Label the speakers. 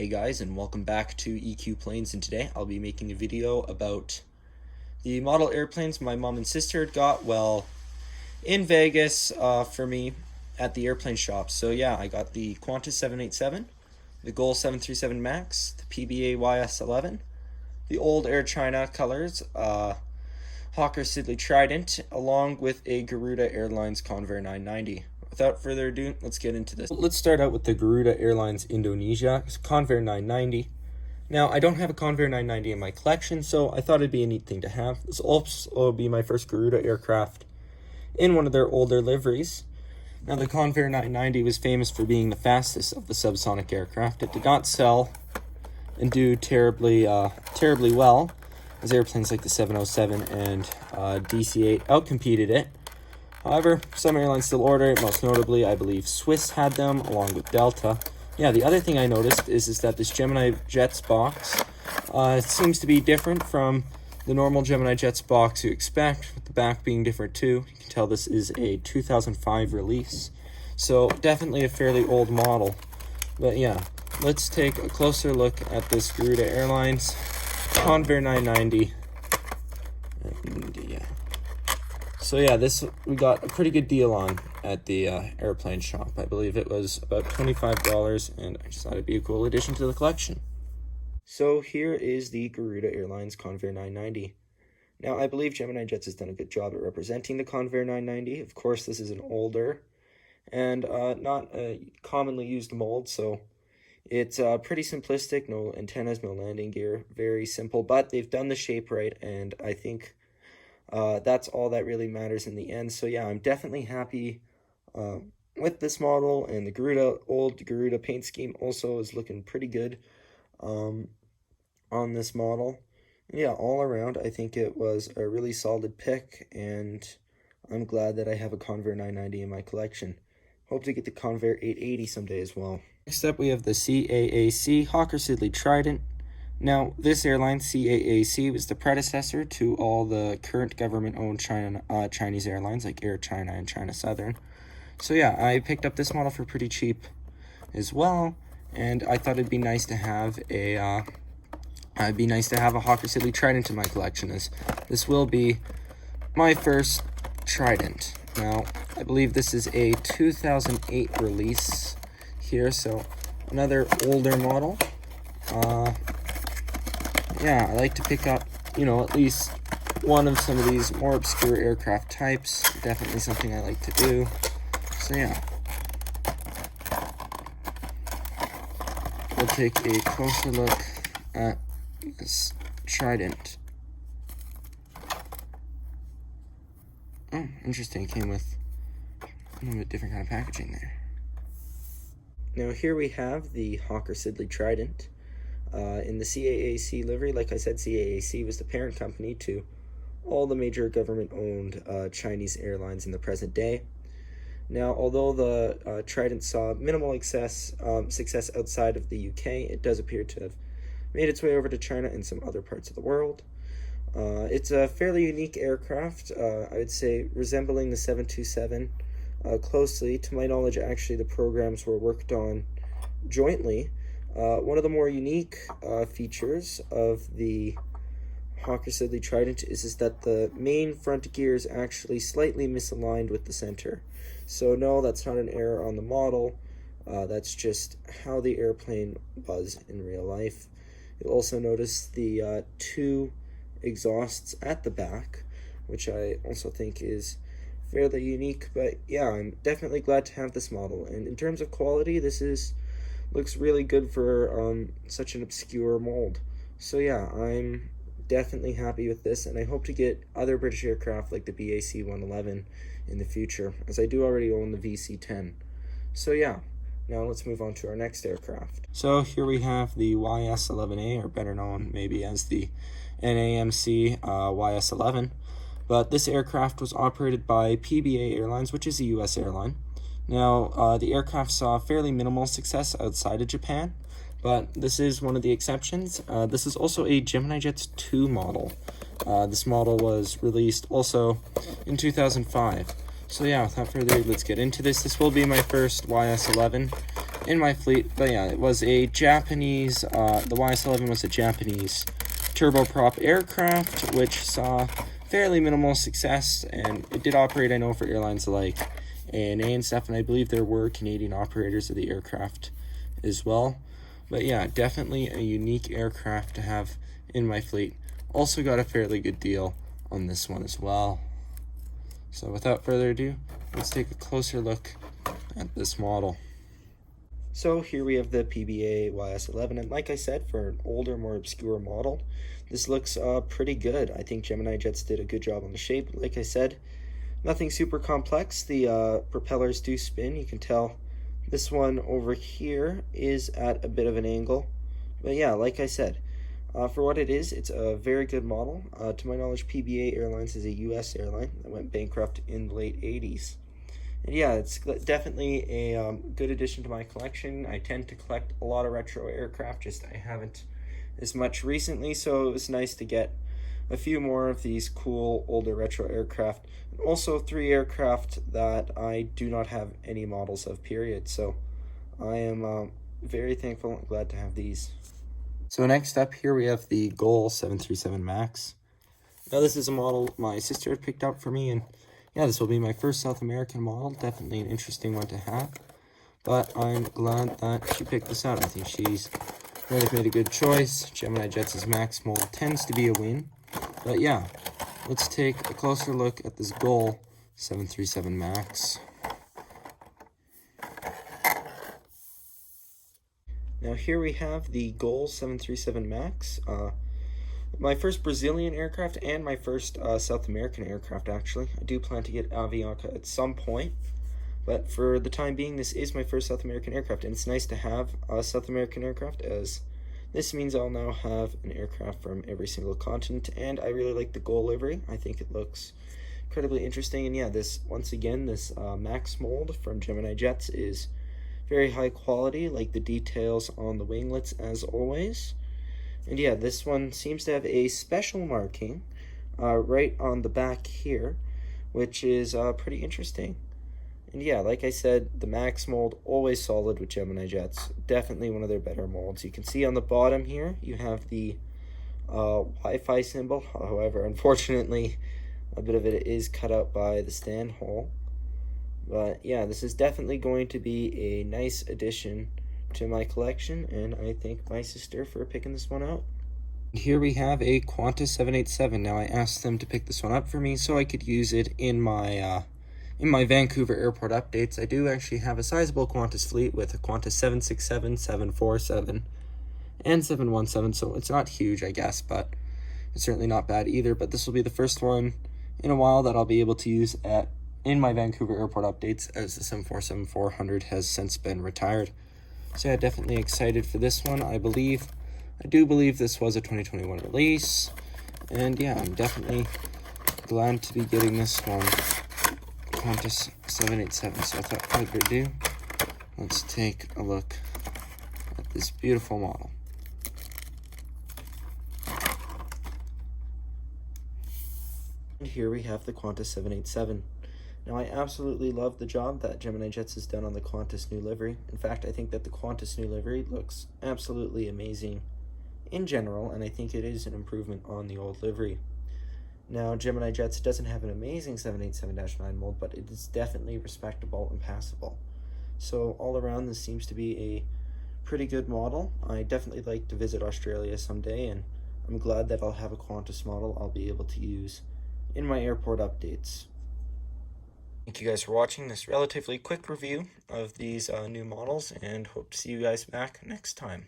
Speaker 1: Hey guys, and welcome back to EQ Planes, and today I'll be making a video about the model airplanes my mom and sister had got, in Vegas for me at the airplane shop. So yeah, I got the Qantas 787, the GOL 737 MAX, the PBA YS11, the old Air China colors, Hawker Siddeley Trident, along with a Garuda Airlines Convair 990. Without further ado, let's get into this. Let's start out with the Garuda Airlines Indonesia Convair 990. Now, I don't have a Convair 990 in my collection, so I thought it'd be a neat thing to have. This will also be my first Garuda aircraft in one of their older liveries. Now, the Convair 990 was famous for being the fastest of the subsonic aircraft. It did not sell and do terribly well, as airplanes like the 707 and DC-8 outcompeted it. However, some airlines still order it, most notably, I believe Swiss had them, along with Delta. Yeah, the other thing I noticed is that this Gemini Jets box seems to be different from the normal Gemini Jets box you expect, with the back being different too. You can tell this is a 2005 release, so definitely a fairly old model. But yeah, let's take a closer look at this Garuda Airlines Convair 990. So yeah, this we got a pretty good deal on at the airplane shop. I believe it was about $25, and I just thought it'd be a cool addition to the collection. So here is the Garuda Airlines Convair 990. Now, I believe Gemini Jets has done a good job at representing the Convair 990. Of course, this is an older and not a commonly used mold, so it's pretty simplistic. No antennas, no landing gear, very simple, but they've done the shape right, and I think that's all that really matters in the end. So yeah, I'm definitely happy with this model, and the old Garuda paint scheme also is looking pretty good on this model. Yeah, all around, I think it was a really solid pick, and I'm glad that I have a Convair 990 in my collection. Hope to get the Convair 880 someday as well. Next up, we have the CAAC Hawker Siddeley Trident. Now, this airline, CAAC, was the predecessor to all the current government-owned Chinese airlines like Air China and China Southern. So yeah, I picked up this model for pretty cheap as well, and I thought it'd be nice to have a Hawker Siddeley Trident in my collection, as this will be my first Trident. Now, I believe this is a 2008 release here, so another older model. Yeah, I like to pick up, at least one of some of these more obscure aircraft types. Definitely something I like to do. So yeah, we'll take a closer look at this Trident. Oh, interesting. It came with a little bit different kind of packaging there. Now here we have the Hawker Siddeley Trident. In the CAAC livery. Like I said, CAAC was the parent company to all the major government-owned Chinese airlines in the present day. Now, although the Trident saw minimal success outside of the UK, it does appear to have made its way over to China and some other parts of the world. It's a fairly unique aircraft, I would say resembling the 727 closely. To my knowledge, actually, the programs were worked on jointly. One of the more unique features of the Hawker Siddeley Trident is that the main front gear is actually slightly misaligned with the center. So no, that's not an error on the model. That's just how the airplane was in real life. You'll also notice the two exhausts at the back, which I also think is fairly unique. But yeah, I'm definitely glad to have this model. And in terms of quality, this looks really good for such an obscure mold. So yeah, I'm definitely happy with this, and I hope to get other British aircraft like the BAC 111 in the future, as I do already own the VC-10. So yeah, now let's move on to our next aircraft. So here we have the YS-11A, or better known maybe as the NAMC YS-11. But this aircraft was operated by PBA Airlines, which is a US airline. Now, the aircraft saw fairly minimal success outside of Japan, but this is one of the exceptions. This is also a Gemini Jets 2 model. This model was released also in 2005. So yeah, without further ado, let's get into this. This will be my first YS-11 in my fleet. But yeah, it was a Japanese, the YS-11 was a Japanese turboprop aircraft, which saw fairly minimal success, and it did operate, I know, for airlines like ANA and stuff, and I believe there were Canadian operators of the aircraft as well. But yeah, definitely a unique aircraft to have in my fleet. Also got a fairly good deal on this one as well. So without further ado, let's take a closer look at this model. So here we have the PBA YS-11, and like I said, for an older, more obscure model, this looks pretty good. I think Gemini Jets did a good job on the shape. Like I said, nothing super complex. The propellers do spin. You can tell this one over here is at a bit of an angle. But yeah, like I said, for what it is, it's a very good model. To my knowledge, PBA Airlines is a US airline that went bankrupt in the late 80s. And yeah, it's definitely a good addition to my collection. I tend to collect a lot of retro aircraft, just I haven't as much recently, so it was nice to get a few more of these cool older retro aircraft. And also 3 aircraft that I do not have any models of, period. So I am very thankful and glad to have these. So next up here we have the GOL 737 MAX. Now this is a model my sister had picked up for me, and yeah, this will be my first South American model. Definitely an interesting one to have. But I'm glad that she picked this out. I think she's really made a good choice. Gemini Jets' MAX mold tends to be a win. But yeah, let's take a closer look at this GOL 737 MAX. Now here we have the GOL 737 MAX. My first Brazilian aircraft and my first South American aircraft, actually. I do plan to get Avianca at some point, but for the time being, this is my first South American aircraft, and it's nice to have a South American aircraft, as this means I'll now have an aircraft from every single continent, and I really like the GOL livery. I think it looks incredibly interesting, and yeah, this, once again, this MAX mold from Gemini Jets is very high quality, like the details on the winglets as always. And yeah, this one seems to have a special marking right on the back here, which is pretty interesting. And yeah, like I said, the MAX mold, always solid with Gemini Jets. Definitely one of their better molds. You can see on the bottom here, you have the Wi-Fi symbol. However, unfortunately, a bit of it is cut out by the stand hole. But yeah, this is definitely going to be a nice addition to my collection, and I thank my sister for picking this one out. Here we have a Qantas 787. Now I asked them to pick this one up for me so I could use it in my Vancouver airport updates. I do actually have a sizable Qantas fleet with a Qantas 767, 747, and 717, so it's not huge, I guess, but it's certainly not bad either. But this will be the first one in a while that I'll be able to use in my Vancouver airport updates, as the 747-400 has since been retired. So yeah, definitely excited for this one. I do believe this was a 2021 release. And yeah, I'm definitely glad to be getting this one, Qantas 787. So without further ado, let's take a look at this beautiful model. And here we have the Qantas 787. Now, I absolutely love the job that Gemini Jets has done on the Qantas new livery. In fact, I think that the Qantas new livery looks absolutely amazing in general, and I think it is an improvement on the old livery. Now, Gemini Jets doesn't have an amazing 787-9 mold, but it is definitely respectable and passable. So all around, this seems to be a pretty good model. I definitely like to visit Australia someday, and I'm glad that I'll have a Qantas model I'll be able to use in my airport updates. Thank you guys for watching this relatively quick review of these new models, and hope to see you guys back next time.